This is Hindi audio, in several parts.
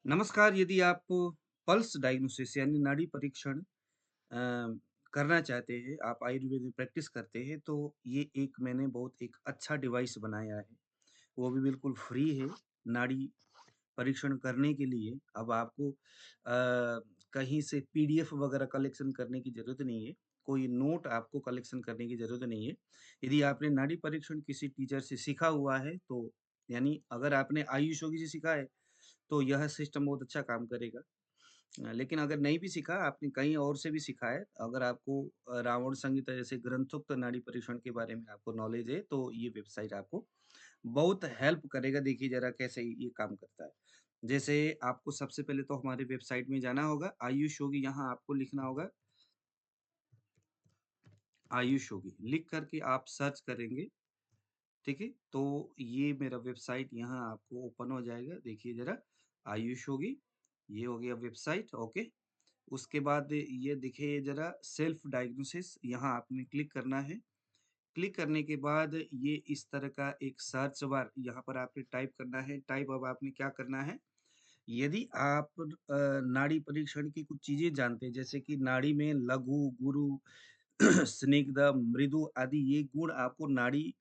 नमस्कार, यदि आप पल्स डायग्नोसिस यानी नाड़ी परीक्षण करना चाहते हैं, आप आयुर्वेद में प्रैक्टिस करते हैं, तो ये एक मैंने बहुत एक अच्छा डिवाइस बनाया है। वो भी बिल्कुल फ्री है, नाड़ी परीक्षण करने के लिए। अब आपको कहीं से पीडीएफ वगैरह कलेक्शन करने की ज़रूरत नहीं है, कोई नोट आपको कलेक्शन करने की ज़रूरत नहीं है। यदि आपने नाड़ी परीक्षण किसी टीचर से सीखा हुआ है, तो यानी अगर आपने आयुष योगी से सीखा है, तो यह सिस्टम बहुत अच्छा काम करेगा। लेकिन अगर नहीं भी सीखा, आपने कहीं और से भी सीखा है, अगर आपको रावण संहिता जैसे ग्रंथोक्त नाड़ी परीक्षण के बारे में आपको नॉलेज है, तो ये वेबसाइट आपको बहुत हेल्प करेगा। देखिए ज़रा कैसे ये काम करता है। जैसे आपको सबसे पहले तो हमारे वेबसाइट में जाना होगा, आयुष योगी यहाँ आपको लिखना होगा, आयुष योगी लिख कर के आप सर्च करेंगे, ठीक है? तो ये मेरा वेबसाइट यहाँ आपको ओपन हो जाएगा, देखिए ज़रा आयुष योगी, ये हो गया वेबसाइट, ओके। उसके बाद ये देखिए ज़रा सेल्फ डायग्नोसिस यहाँ आपने क्लिक करना है। क्लिक करने के बाद ये इस तरह का एक सर्च बार यहाँ पर आपने टाइप करना है। टाइप अब आपने क्या करना है, यदि आप नाड़ी परीक्षण की कुछ चीज़ें जानते हैं, जैसे कि नाड़ी में लघु, गुरु, स्निग्ध, मृदु आदि ये गुण आपको नाड़ी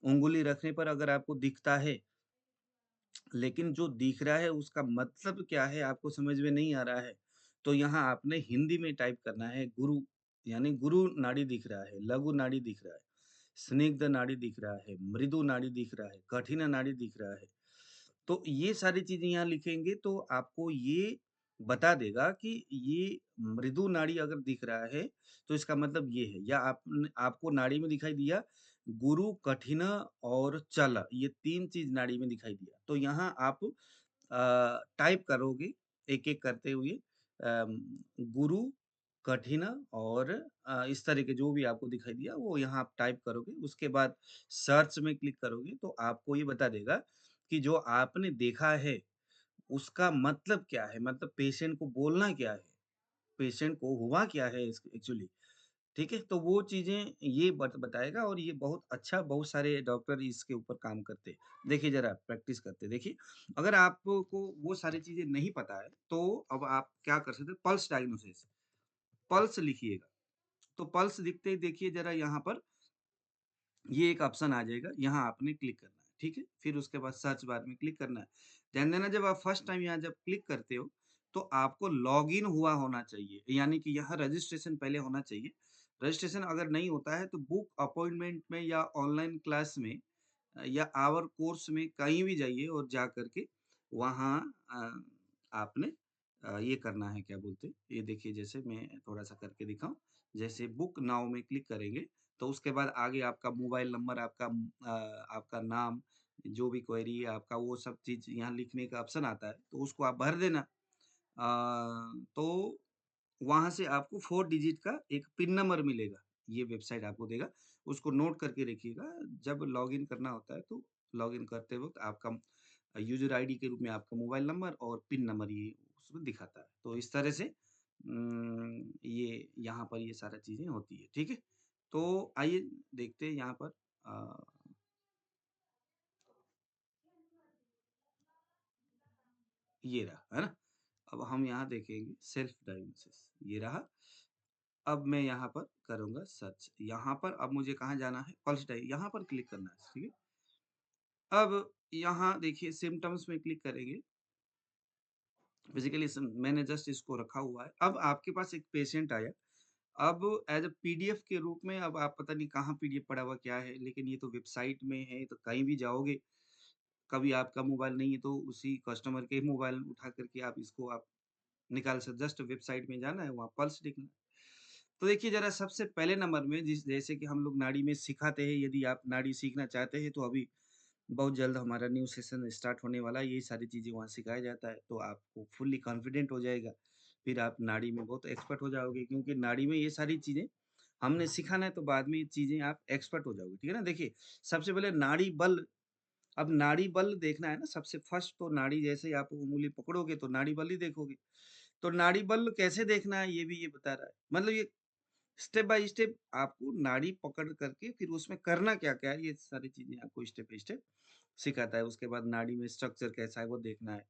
उँगली रखने पर अगर आपको दिखता है, लेकिन जो दिख रहा है उसका मतलब क्या है आपको समझ में नहीं आ रहा है, तो यहाँ आपने हिंदी में टाइप करना है गुरु, यानी गुरु नाड़ी दिख रहा है, लघु नाड़ी दिख रहा है, स्निग्ध नाड़ी दिख रहा है, मृदु नाड़ी दिख रहा है, कठिन नाड़ी दिख रहा है। तो ये सारी चीज़ें यहाँ लिखेंगे तो आपको ये बता देगा कि ये मृदु नाड़ी अगर दिख रहा है, तो इसका मतलब ये है, या आपको नाड़ी में दिखाई दिया गुरु, कठिन और चल, ये 3 चीज़ नाड़ी में दिखाई दिया। तो यहाँ आप टाइप करोगे एक-एक करते हुए अम, गुरु, कठिन और इस तरह के जो भी आपको दिखाई दिया वो यहाँ आप टाइप करोगे। उसके बाद सर्च में क्लिक करोगे तो आपको ये बता देगा कि जो आपने देखा है उसका मतलब क्या है? मतलब पेशेंट को बोलना क्या है? पेशेंट को हुआ क्या है इस एक्चुअली? ठीक है? तो वो चीज़ें ये बताएगा और ये बहुत अच्छा, बहुत सारे डॉक्टर इसके ऊपर काम करते हैं। देखिए ज़रा प्रैक्टिस करते हैं। देखिए, अगर आपको वो सारी चीज़ें नहीं पता है, तो अब आप क्या कर सकते हैं, पल्स डायग्नोसिस, पल्स लिखिएगा। तो पल्स दिखते ही देखिए ज़रा यहाँ पर ये एक ऑप्शन आ जाएगा, यहाँ आपने क्लिक करना है, ठीक है? फिर उसके बाद सर्च बार में क्लिक करना है। ध्यान देना, जब आप फर्स्ट टाइम यहाँ जब क्लिक करते हो, तो आपको लॉगिन हुआ होना चाहिए, यानी कि यहाँ रजिस्ट्रेशन पहले होना चाहिए। रजिस्ट्रेशन अगर नहीं होता है तो बुक अपॉइंटमेंट में या ऑनलाइन क्लास में या आवर कोर्स में कहीं भी जाइए और जा कर के वहाँ आपने ये करना है, क्या बोलते हैं, ये देखिए जैसे मैं थोड़ा-सा करके दिखाऊँ, जैसे बुक नाउ में क्लिक करेंगे तो उसके बाद आगे आपका मोबाइल नंबर, आपका नाम, जो भी क्वेरी है आपका, वो सब चीज़ यहाँ लिखने का ऑप्शन आता है, तो उसको आप भर देना। तो वहाँ से आपको 4 डिजिट का एक पिन नंबर मिलेगा, ये वेबसाइट आपको देगा, उसको नोट करके रखिएगा। जब लॉगिन करना होता है, तो लॉगिन करते वक़्त आपका यूज़र आईडी के रूप में आपका मोबाइल नंबर और पिन नंबर ये उसमें दिखाता है। तो इस तरह से ये यहाँ पर ये सारा चीज़ें होती है, ठीक है? तो आइए देखते हैं यहाँ पर अ, ये रहा, है ना? अब हम यहाँ देखेंगे सेल्फ डायग्नोसिस, ये रहा। अब मैं यहाँ पर करूँगा सर्च। यहाँ पर अब मुझे कहाँ जाना है? पल्स डाय यहाँ पर क्लिक करना है, ठीक है? अब यहाँ देखिए सिम्पटम्स में क्लिक करेंगे। बेसिकली मैंने जस्ट इसको रखा हुआ है। अब आपके पास एक पेशेंट आया। अब एज़ अ पीडीएफ के रूप में, अब आप पता नहीं कहाँ पीडीएफ पड़ा हुआ क्या है, लेकिन ये तो वेबसाइट में है, तो कहीं भी जाओगे, कभी आपका मोबाइल नहीं है तो उसी कस्टमर के मोबाइल उठा करके आप इसको आप निकाल सकते, जस्ट वेबसाइट में जाना है, वहाँ पल्स देखना है। तो देखिए ज़रा सबसे पहले नंबर में जिस जैसे कि हम लोग नाड़ी में सिखाते हैं, यदि आप नाड़ी सीखना चाहते हैं तो अभी बहुत जल्द हमारा न्यू सेशन स्टार्ट होने वाला है, ये सारी चीज़ें वहाँ सिखाया जाता है, तो आपको फुल्ली कॉन्फिडेंट हो जाएगा। फिर आप नाड़ी में बहुत एक्सपर्ट हो जाओगे, क्योंकि नाड़ी में ये सारी चीज़ें हमने सिखाना है, तो बाद में ये चीज़ें आप एक्सपर्ट हो जाओगे, ठीक है ना? देखिए, सबसे पहले नाड़ी बल, अब नाड़ी बल देखना है ना, सबसे फर्स्ट तो नाड़ी जैसे ही आप उँगली पकड़ोगे तो नाड़ी बल ही देखोगे। तो नाड़ी बल कैसे देखना है ये भी ये बता रहा है। मतलब ये स्टेप बाय स्टेप आपको नाड़ी पकड़ करके फिर उसमें करना क्या-क्या है, ये सारी चीज़ें आपको स्टेप बाय स्टेप सिखाता है। उसके बाद नाड़ी में स्ट्रक्चर कैसा है वो देखना है।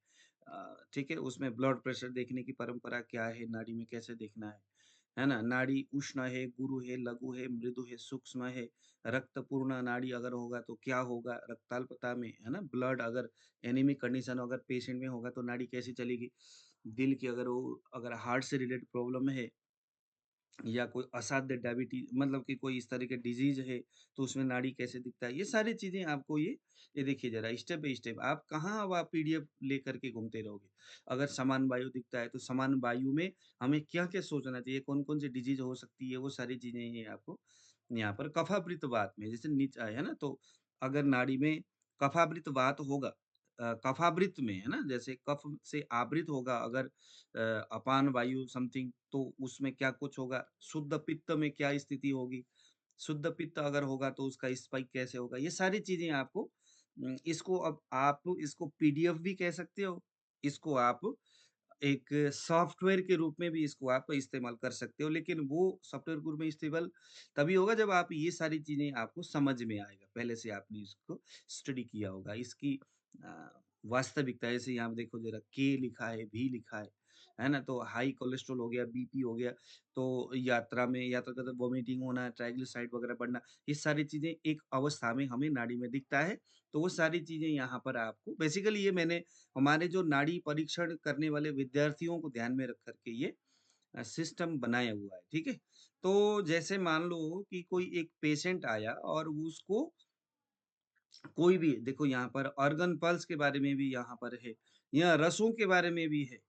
ठीक है? उसमें ब्लड प्रेशर देखने की परंपरा क्या है, नाड़ी में कैसे देखना है ना? नाड़ी उष्ण है, गुरु है, लघु है, मृदु है, सूक्ष्म है, रक्तपूर्ण नाड़ी अगर होगा तो क्या होगा? रक्ताल्पता में, है ना? ब्लड अगर एनीमिक कंडीशन अगर पेशेंट में होगा तो नाड़ी कैसे चलेगी? दिल की अगर हार्ट से रिलेटेड प्रॉब्लम है या कोई असाध्य डायबिटीज मतलब कि कोई इस तरह के डिजीज है तो उसमें नाड़ी कैसे दिखता है, ये सारी चीजें आपको ये देखिए जरा स्टेप बाय स्टेप। आप कहाँ अब आप पीडीएफ लेकर के घूमते रहोगे। अगर समान वायु दिखता है तो समान वायु में हमें क्या क्या सोचना चाहिए, कौन कौन सी डिजीज हो सकती है, वो सारी चीजें ये आपको यहाँ पर कफावृत वात में जैसे नीचे है ना, तो अगर नाड़ी में कफावृत वात होगा, कफावृत में है ना, जैसे कफ से आवृत होगा अगर अपान वायु समथिंग तो उसमें क्या कुछ होगा, शुद्ध पित्त में क्या स्थिति होगी, शुद्ध पित्त अगर होगा तो उसका स्पाइक कैसे होगा, ये सारी चीजें आपको इसको अब आप इसको पीडीएफ भी कह सकते हो, इसको आप एक सॉफ्टवेयर के रूप में भी इसको आप इस्तेमाल कर सकते हो, लेकिन वो सॉफ्टवेयर के रूप में इस्तेमाल तभी होगा जब आप ये सारी चीज़ें आपको समझ में आएगा। पहले से आपने इसको स्टडी किया होगा। इसकी वास्तविकता जैसे यहाँ पे देखो ज़रा के लिखा है, भी लिखा है ना? तो हाई कोलेस्ट्रॉल हो गया, बीपी हो गया, तो यात्रा करते वोमिटिंग होना, ट्राइग्लिसराइड वगैरह बढ़ना, ये सारी चीज़ें एक अवस्था में हमें नाड़ी में दिखता है। तो वो सारी चीज़ें यहाँ पर आपको बेसिकली ये मैंने हमारे जो नाड़ी परीक्षण करने वाले विद्यार्थियों को ध्यान में रख कर के ये सिस्टम बनाया हुआ है, ठीक है? तो जैसे मान लो कि कोई एक पेशेंट आया और उसको कोई भी देखो यहाँ पर ऑर्गन पल्स के बारे में भी यहाँ पर है, यहाँ रसों के बारे में भी है।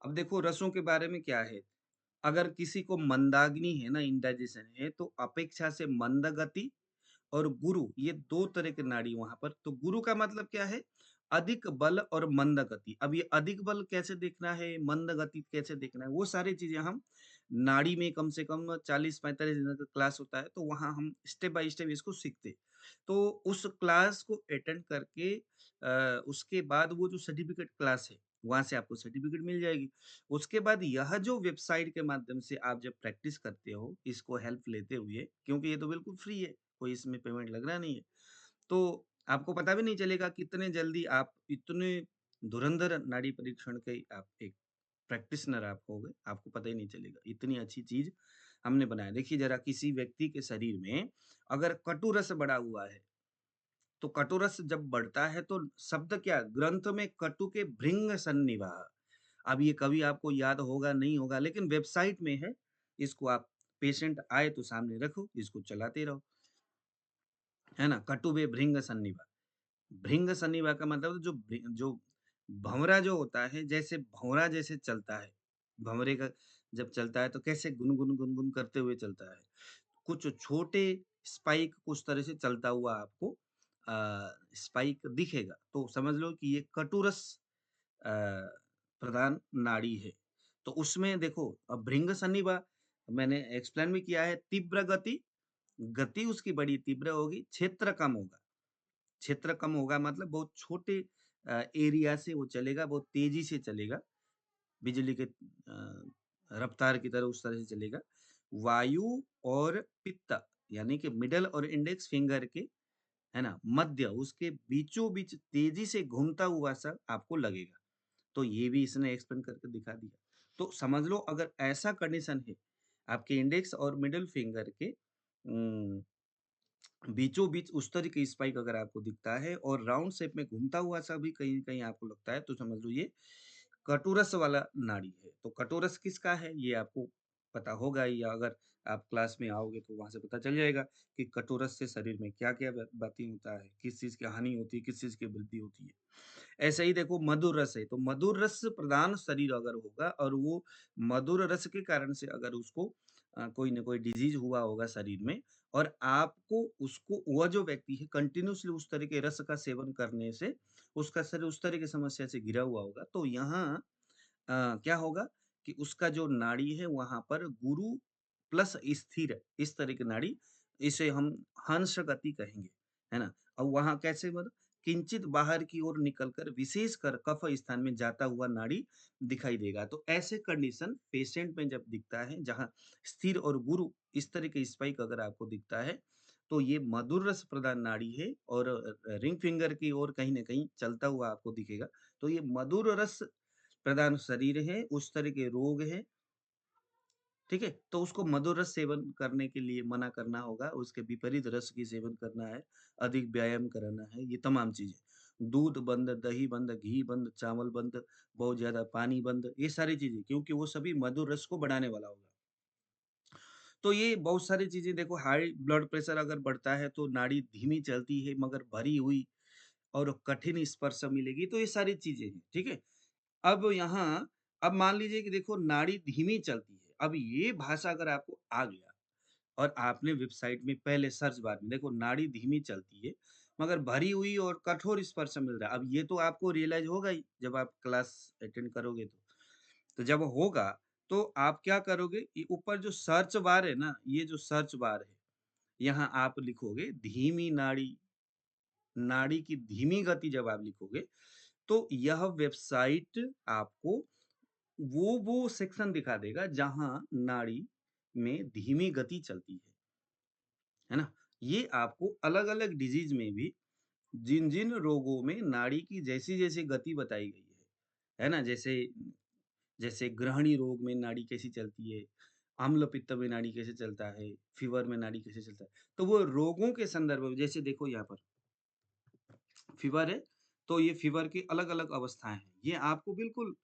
अब देखो रसों के बारे में क्या है, अगर किसी को मंदाग्नि है ना, इंडाइजेशन है, तो अपेक्षा से मंद गति और गुरु ये 2 तरह के नाड़ी वहाँ पर। तो गुरु का मतलब क्या है? अधिक बल और मंद गति। अब ये अधिक बल कैसे देखना है, मंद गति कैसे देखना है, वो सारी चीज़ें हम नाड़ी में कम से कम 40-45 दिन का क्लास होता है, तो वहाँ हम स्टेप बाय स्टेप इसको सीखते हैं। तो उस क्लास को अटेंड करके उसके बाद वो जो सर्टिफ़िकेट क्लास है, वहाँ से आपको सर्टिफ़िकेट मिल जाएगी। उसके बाद यह जो वेबसाइट के माध्यम से आप जब प्रैक्टिस करते हो, इसको हेल्प लेते हुए, क्योंकि ये तो बिल्कुल फ्री है। कोई इसमें पेमेंट लग रहा नहीं है। तो आपको पता भी नहीं चलेगा कितने जल्दी आप इतने धुरंधर नाड़ी परीक्षण के आप एक प्रैक्टिशनर आप हो गए, आपको पता ही नहीं चलेगा। इतनी अच्छी चीज़ हमने बनाया। देखिए ज़रा किसी व्यक्ति के शरीर में अगर कटु रस बढ़ा हुआ है, तो कटु रस जब बढ़ता है तो शब्द क्या ग्रंथ में कटु के भृंग सन्निवाह। अब ये कभी आपको याद होगा, नहीं होगा, लेकिन वेबसाइट में है। इसको आप पेशेंट आए तो सामने रखो, इसको चलाते रहो। है ना? कटुबे भृंग सन्निभा। भृंग सन्निभा का मतलब जो भँवरा जो होता है, जैसे भँवरा जैसे चलता है, भँवरे का जब चलता है तो कैसे गुन-गुन, गुन-गुन करते हुए चलता है। कुछ छोटे स्पाइक कुछ तरह से चलता हुआ आपको स्पाइक दिखेगा, तो समझ लो कि ये कटुरस अ, प्रधान नाड़ी है। तो उसमें देखो अब भृंग सन्निभा मैंने एक्सप्लेन भी किया है, तीव्र गति, गति उसकी बड़ी तीव्र होगी, क्षेत्र कम होगा। क्षेत्र कम होगा मतलब बहुत छोटे एरिया से वो चलेगा, बहुत तेज़ी से चलेगा, बिजली के रफ्तार की तरह उस तरह से चलेगा। वायु और पित्त यानी कि मिडल और इंडेक्स फिंगर के है ना, मध्य उसके बीचों-बीच तेज़ी से घूमता हुआ सा आपको लगेगा। तो ये भी इसने एक्सप्लेन करके दिखा दिया। तो समझ लो अगर ऐसा कंडीशन है, आपके इंडेक्स और मिडल फिंगर के उम बीचों-बीच उस तरह की स्पाइक अगर आपको दिखता है और राउंड शेप में घूमता हुआ सा भी कहीं-कहीं आपको लगता है, तो समझ लो ये कटुरस वाला नाड़ी है। तो कटुरस किसका है, ये आपको पता होगा ही, या अगर आप क्लास में आओगे तो वहाँ से पता चल जाएगा कि कटुरस से शरीर में क्या-क्या बातें होता है, किस चीज़ की हानि होती है, किस चीज़ की वृद्धि होती है। ऐसे ही देखो मधुर रस है, तो मधुर रस प्रधान शरीर अगर होगा और वो मधुर रस के कारण से अगर उसको कोई न कोई डिज़ीज़ हुआ होगा शरीर में और आपको उसको वह जो व्यक्ति है कंटिन्यूअसली उस तरह के रस का सेवन करने से उसका शरीर उस तरह की समस्या से घिरा हुआ होगा, तो यहाँ क्या होगा कि उसका जो नाड़ी है वहाँ पर गुरु प्लस स्थिर इस तरह की नाड़ी, इसे हम हंस गति कहेंगे, है ना? और वहाँ कैसे मतलब किंचित बाहर की ओर निकलकर विशेषकर कफ स्थान में जाता हुआ नाड़ी दिखाई देगा। तो ऐसे कंडीशन पेशेंट में जब दिखता है जहाँ स्थिर और गुरु इस तरह के स्पाइक अगर आपको दिखता है, तो ये मधुर रस प्रदान नाड़ी है और रिंग फिंगर की ओर कहीं न कहीं चलता हुआ आपको दिखेगा। तो ये मधुर रस प्रदान शरीर है, उस तरह के रोग हैं, ठीक है? तो उसको मधुर रस सेवन करने के लिए मना करना होगा, उसके विपरीत रस की सेवन करना है, अधिक व्यायाम कराना है, ये तमाम चीज़ें। दूध बंद, दही बंद, घी बंद, चावल बंद, बहुत ज़्यादा पानी बंद, ये सारी चीज़ें क्योंकि वो सभी मधुर रस को बढ़ाने वाला होगा। तो ये बहुत सारी चीज़ें देखो हाई ब्लड प्रेशर अगर बढ़ता है तो नाड़ी धीमी चलती है मगर भरी हुई और कठिन स्पर्श मिलेगी, तो ये सारी चीज़ें हैं, ठीक है? अब यहाँ अब मान लीजिए कि देखो नाड़ी धीमी चलती है, अब ये भाषा अगर आपको आ गया और आपने वेबसाइट में पहले सर्च बार में देखो नाड़ी धीमी चलती है, मगर भरी हुई और कठोर स्पर्श मिल रहा है। अब ये तो आपको रियलाइज़ होगा ही जब आप क्लास अटेंड करोगे तो। तो जब होगा, तो आप क्या करोगे, ये ऊपर जो सर्च बार है ना, ये जो सर्च बार है, यहाँ आप लिखोगे धीमी नाड़ी, नाड़ी की धीमी गति जब आप लिखोगे, तो यह वेबसाइट आपको वो सेक्शन दिखा देगा जहाँ नाड़ी में धीमी गति चलती है ना? ये आपको अलग-अलग डिज़ीज़ में भी जिन-जिन रोगों में नाड़ी की जैसी-जैसी गति बताई गई है ना? जैसे जैसे ग्रहणी रोग में नाड़ी कैसी चलती है, अम्ल-पित्त में नाड़ी कैसे चलता है, फ़ीवर में नाड़ी कैसे चलता है। तो वो रोगों के संदर्भ में जैसे देखो यहाँ पर फ़ीवर है, तो ये फ़ीवर की अलग-अलग अवस्थाएँ हैं। ये आपको बिल्कुल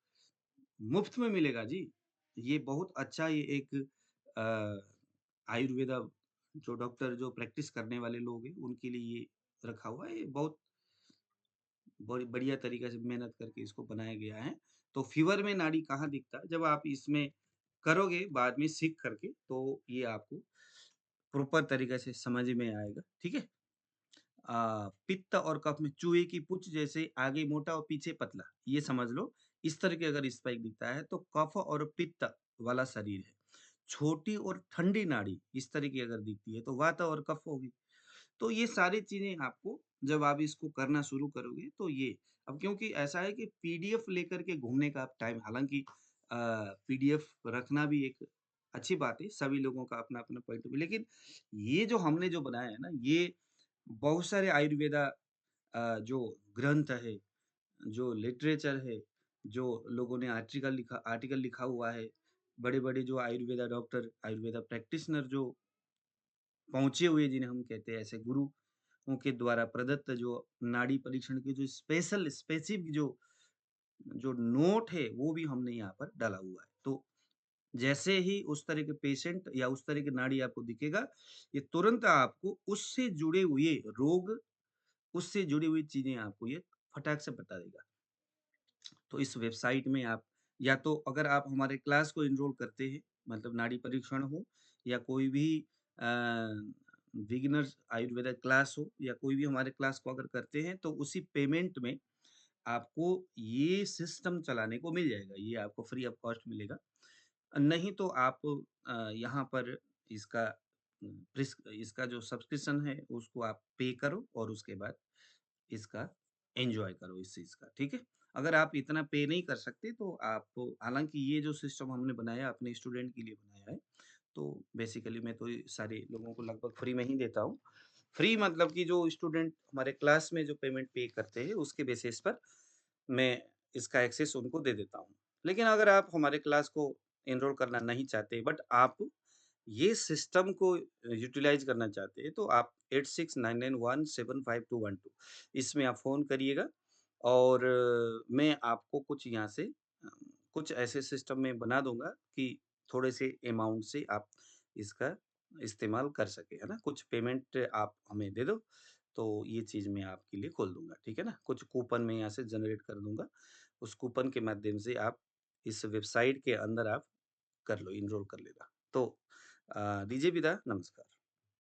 मुफ्त में मिलेगा जी। ये बहुत अच्छा ये एक आयुर्वेदा जो डॉक्टर जो प्रैक्टिस करने वाले लोग हैं, उनके लिए ये रखा हुआ है। ये बहुत बड़ी बढ़िया तरीके से मेहनत करके इसको बनाया गया है। तो फ़ीवर में नाड़ी कहाँ दिखता है, जब आप इसमें करोगे बाद में सीख करके, तो ये आपको प्रॉपर तरीके से समझ में आएगा, ठीक है? पित्त और कफ में चूहे की पूँछ जैसे आगे मोटा और पीछे पतला, ये समझ लो। इस तरह के अगर स्पाइक दिखता है तो कफ और पित्त वाला शरीर है। छोटी और ठंडी नाड़ी इस तरह की अगर दिखती है तो वात और कफ होगी। तो ये सारी चीज़ें आपको जब आप इसको करना शुरू करोगे तो ये अब क्योंकि ऐसा है कि पीडीएफ लेकर के घूमने का आप टाइम हालाँकि पीडीएफ रखना भी एक अच्छी बात है, सभी लोगों का अपना-अपना पॉइंट ऑफ व्यू लेकिन ये जो हमने जो बनाया है ना, ये बहुत सारे आयुर्वेदा जो ग्रंथ है, जो लिटरेचर है, जो लोगों ने आर्टिकल लिखा हुआ है, बड़े-बड़े जो आयुर्वेदा डॉक्टर, आयुर्वेदा प्रैक्टिशनर जो पहुँचे हुए जिन्हें हम कहते हैं ऐसे गुरुओं के द्वारा प्रदत्त जो नाड़ी परीक्षण के जो स्पेशल स्पेसिफ़िक जो जो नोट है, वो भी हमने यहाँ पर डाला हुआ है। तो जैसे ही उस तरह के पेशेंट या उस तरह की नाड़ी आपको दिखेगा, ये तुरंत आपको उससे जुड़े हुए रोग, उससे जुड़ी हुई चीज़ें आपको ये फटाक से बता देगा। तो इस वेबसाइट में आप या तो अगर आप हमारे क्लास को एनरोल करते हैं, मतलब नाड़ी परीक्षण हो या कोई भी अ, बिगिनर्स आयुर्वेदा क्लास हो या कोई भी हमारे क्लास को अगर करते हैं, तो उसी पेमेंट में आपको ये सिस्टम चलाने को मिल जाएगा। ये आपको फ्री ऑफ कॉस्ट मिलेगा। नहीं तो आप यहाँ पर इसका इसका जो सब्सक्रिप्शन है उसको आप पे करो और उसके बाद इसका एन्जॉय करो इस चीज़ का, ठीक है? अगर आप इतना पे नहीं कर सकते तो आप हालाँकि ये जो सिस्टम हमने बनाया अपने स्टूडेंट के लिए बनाया है, तो बेसिकली मैं तो ये सारे लोगों को लगभग फ्री में ही देता हूँ। फ्री मतलब कि जो स्टूडेंट हमारे क्लास में जो पेमेंट पे करते हैं उसके बेसिस पर मैं इसका एक्सेस उनको दे देता हूँ। लेकिन अगर आप हमारे क्लास को एनरोल करना नहीं चाहते बट आप ये सिस्टम को यूटिलाइज़ करना चाहते हैं तो आप 8699175212 इसमें आप फ़ोन करिएगा और मैं आपको कुछ यहाँ से कुछ ऐसे सिस्टम में बना दूँगा कि थोड़े से अमाउंट से आप इसका इस्तेमाल कर सकें, है ना? कुछ पेमेंट आप हमें दे दो, तो ये चीज़ मैं आपके लिए खोल दूँगा, ठीक है ना? कुछ कूपन मैं यहाँ से जनरेट कर दूँगा, उस कूपन के माध्यम से आप इस वेबसाइट के अंदर आप कर लो, एनरोल कर लेना। तो दीजिए विदा, नमस्कार।